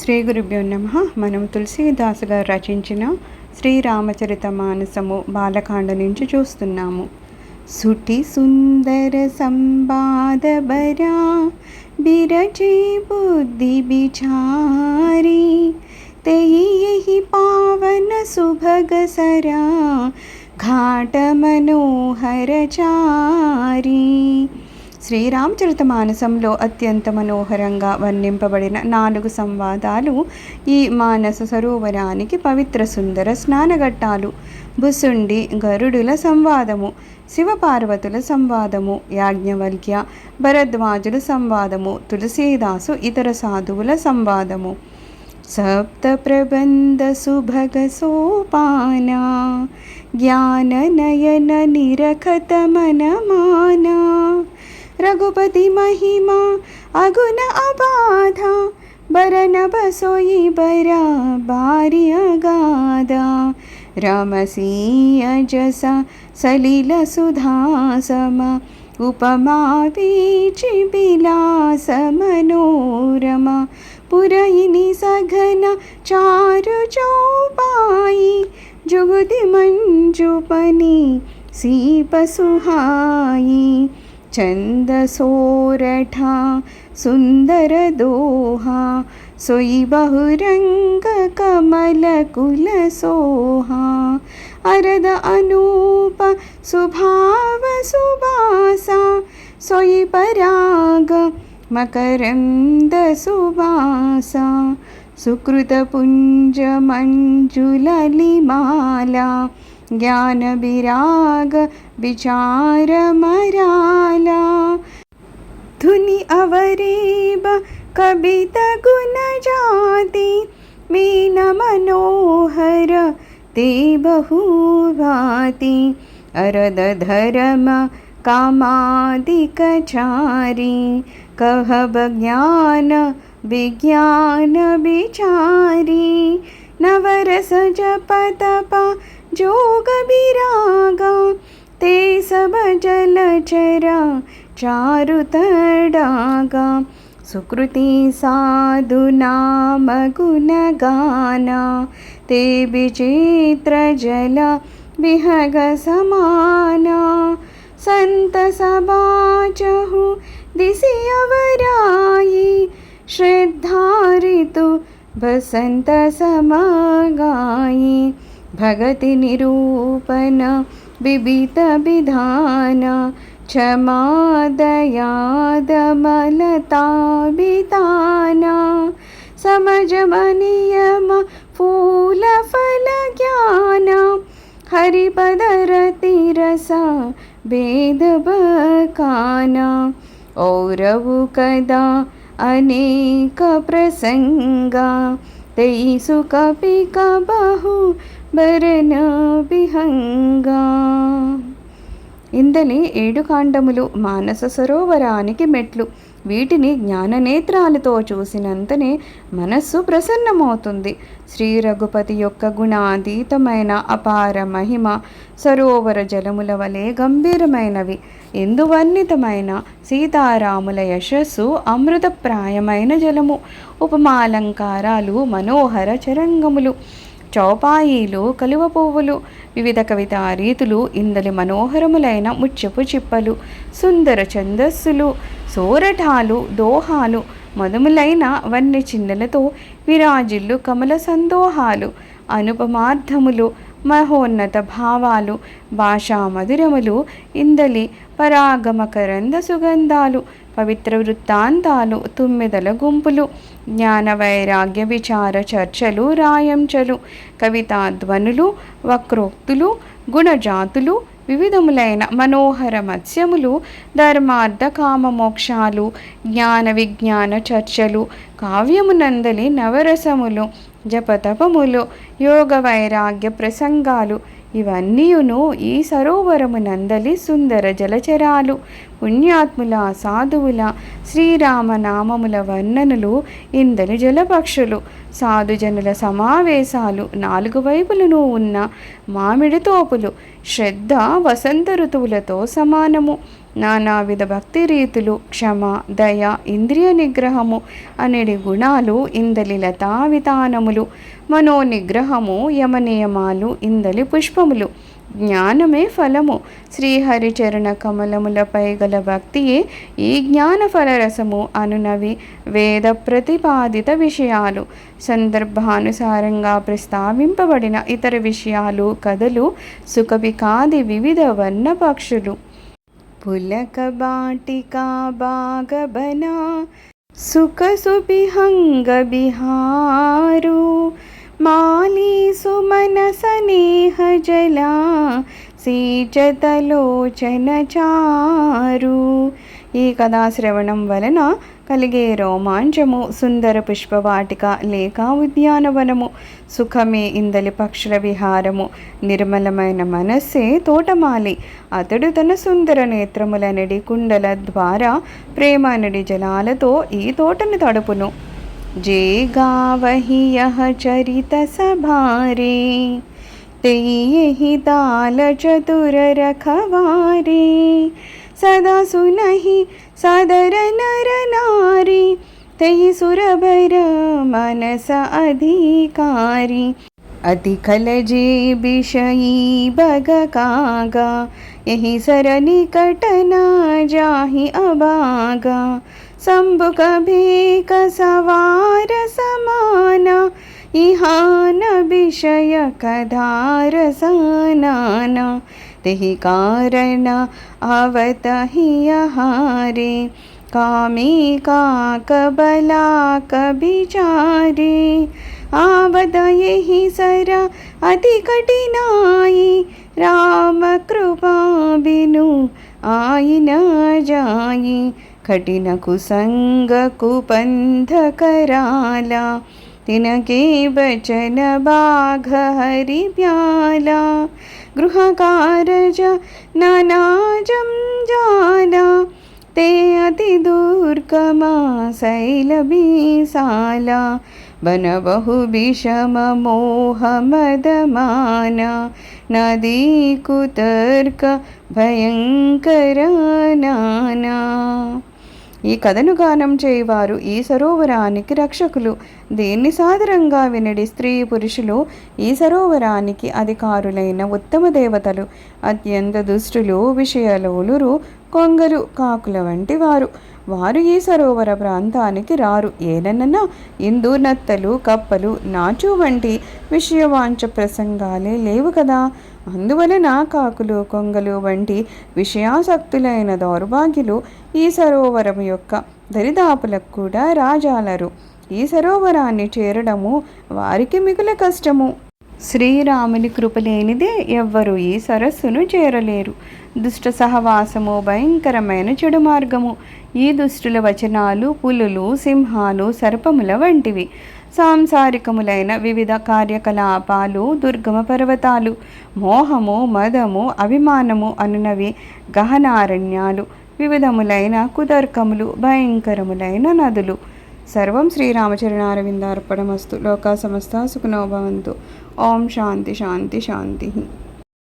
శ్రీ గురుభ్యో నమః. మనం తులసీదాసు గారు రచించిన శ్రీరామచరిత మానసము బాలకాండ నుంచి చూస్తున్నాము. సుటి సుందర సంవాద బరా బిరచి బుద్ధి బిచారి తెయి యహి పావన సుభగ సరా ఘాట మనోహర చారి. శ్రీరామచరిత మానసంలో అత్యంత మనోహరంగా వర్ణింపబడిన 4 సంవాదాలు ఈ మానస సరోవరానికి పవిత్ర సుందర స్నానఘట్టాలు. భుసుండి గరుడుల సంవాదము, శివపార్వతుల సంవాదము, యాజ్ఞవల్క్య భరద్వాజుల సంవాదము, తులసీదాసు ఇతర సాధువుల సంవాదము. సప్త ప్రబంధ సుభగ సోపానా జ్ఞాన నయన నిరఖత మనమానా రఘుపతి మహిమా అగుణ అబాధ బరన బసోయి బరా బారి అగాధ రమసీయ జస సలిల సుధాసమ ఉపమా వీచి విలాస మనోరమ పురయిని సఘన చారు చౌపాయి జుగుది మంజుపని సీప సుహాయి చంద సోరఠా సుందర దోహా సొయి బహురంగ కమల కుల సోహా అరద అనూప సుభావ సుబాసా సొయి పరాగ మకరంద సువాసా సుకృత పుంజ మంజులలిమాలా జ్ఞాన విరాగ విచార మరాలా ధుని అవరేబ కవిత గుణ జాతి మీన మనోహర ते बहुभाति अरद धर्म कामादिकचारी कहब ज्ञान विज्ञान विचारी नवरस जप तप जोग विरागा ते सब जलचरा चारु तडागा सुकृति साधु नाम गुणगाना ते विचित्र जल विहग समाना संत सबाचहु दिसि अवराई श्रद्धारितु बसंत समगाई भगति निरूपण विबित विधान क्षमा दया दमलता बिताना समझ नियम फूल फल ज्ञान हरिपद रति रसा भेद बकाना औरवु कदा अनेक प्रसंगा तेई सुख पिक बहु बरन विहंगा. ఇందలి 7 కాండములు మానస సరోవరానికి మెట్లు. వీటిని జ్ఞాననేత్రాలతో చూసినంతనే మనస్సు ప్రసన్నమవుతుంది. శ్రీ రఘుపతి యొక్క గుణాతీతమైన అపార మహిమ సరోవర జలముల వలె గంభీరమైనవి. ఇందువర్ణితమైన సీతారాముల యశస్సు అమృతప్రాయమైన జలము. ఉపమాలంకారాలు మనోహర చరంగములు, చౌపాయిలు, కలువ పువ్వులు, వివిధ కవితా రీతులు, ఇందలి మనోహరములైన ముత్యపు చిప్పలు, సుందర ఛందస్సులు, సోరఠాలు, దోహాలు మధుములైన వన్య చిన్నలతో విరాజిల్లు కమల సందోహాలు, అనుపమార్థములు, మహోన్నత భావాలు, భాషా మధురములు, ఇందలి పరాగమకరంద సుగంధాలు, పవిత్ర వృత్తాంతాలు, తుమ్మెదల గుంపులు, జ్ఞాన వైరాగ్య విచార చర్చలు, రాయంచలు, కవితాధ్వనులు, వక్రోక్తులు, గుణజాతులు, వివిధములైన మనోహర మత్స్యములు, ధర్మార్థ కామ మోక్షాలు, జ్ఞాన విజ్ఞాన చర్చలు, కావ్యమునందలి నవరసములు, జపతపములు, యోగ వైరాగ్య ప్రసంగాలు ఇవన్నీయును ఈ సరోవరమునందలి సుందర జలచరాలు. పుణ్యాత్ముల సాధువుల శ్రీరామనామముల వర్ణనలు, ఇందలి జలపక్షులు, సాధుజనుల సమావేశాలు, 4 వైపులను ఉన్న మామిడి తోపులు, శ్రద్ధ వసంత ఋతువులతో సమానము. నానావిధ భక్తి రీతులు, క్షమ, దయ, ఇంద్రియ నిగ్రహము అనేది గుణాలు ఇందలి లతా వితానములు, మనోనిగ్రహము యమనియమాలు ఇందలి పుష్పములు. జ్ఞానమే ఫలము. శ్రీహరిచరణ కమలములపై గల భక్తియే ఈ జ్ఞాన ఫలరసము అనునవి వేద ప్రతిపాదిత విషయాలు. సందర్భానుసారంగా ప్రస్తావింపబడిన ఇతర విషయాలు, కథలు, సుఖవికాది వివిధ వర్ణ పక్షులు. పులక బాటికా బాగబనా సుఖ సుపిహంగ బిహారు మాలి సుమన సనేహ జలా సీచతలోచన చారు. ఈ కథాశ్రవణం వలన కలిగే రోమాంచము సుందర పుష్పవాటిక లేక ఉద్యానవనము, సుఖమే ఇందలి పక్షుల విహారము, నిర్మలమైన మనస్సే తోటమాలి. అతడు తన సుందర నేత్రములనడి కుండల ద్వారా ప్రేమనడి జలాలతో ఈ తోటను తడుపును. जे गावहि यह चरित सभारे तेहि ताल चतुर रखवारे सदा सुनहि सदर नर नारी तेहि सुरबर मनस अधिकारी अति खल जे विषयी बग कागा यही सर निकट न जाहि अबागा संबुक भेक सवार समाना इहान विषय कधार सनाना तेहि कारण आवत ही आहारे कामी काक बलाक बिचारे आवत यही सर अति कठिनाई राम कृपा बिनु आई न जाई कठिन कुसंग कुपंथ कराला तिनके बचन बाघ हरि प्याला गृह कारज नाना जंजाला ते अति दुर्गमा शैल बीसाला बन बहु विषम मोह मदमाना नदी कुतर्क भयंकर नाना. ఈ కథను గానం చేయవారు ఈ సరోవరానికి రక్షకులు. దీన్ని సాదరంగా వినడి స్త్రీ పురుషులు ఈ సరోవరానికి అధికారులైన ఉత్తమ దేవతలు. అత్యంత దుష్టులు, విషయలోలురు, కొంగలు, కాకుల వంటి వారు. వారు ఈ సరోవర ప్రాంతానికి రారు. ఏనన్నా ఇందు నత్తలు, కప్పలు, నాచు వంటి విషయవాంఛ ప్రసంగాలే లేవు కదా. అందువలన కాకులు, కొంగలు వంటి విషయాసక్తులైన దౌర్భాగ్యులు ఈ సరోవరం యొక్క దరిదాపులకు కూడా రాజాలరు. ఈ సరోవరాన్ని చేరడము వారికి మిగుల కష్టము. శ్రీరాముని కృప లేనిదే ఎవ్వరూ ఈ సరస్సును చేరలేరు. దుష్ట సహవాసము భయంకరమైన చెడు మార్గము. ఈ దుష్టుల వచనాలు పులులు, సింహాలు, సర్పముల వంటివి. సాంసారికములైన వివిధ కార్యకలాపాలు, దుర్గమ పర్వతాలు, మోహము, మదము, అభిమానము అనునవి గహనారణ్యాలు, వివిధములైన కుతర్కములు, భయంకరములైన నదులు. సర్వం శ్రీరామచరణారవిందార్పణమస్తు. లోకా సమస్తా సుఖినో భవంతు. ఓం శాంతి శాంతి శాంతి.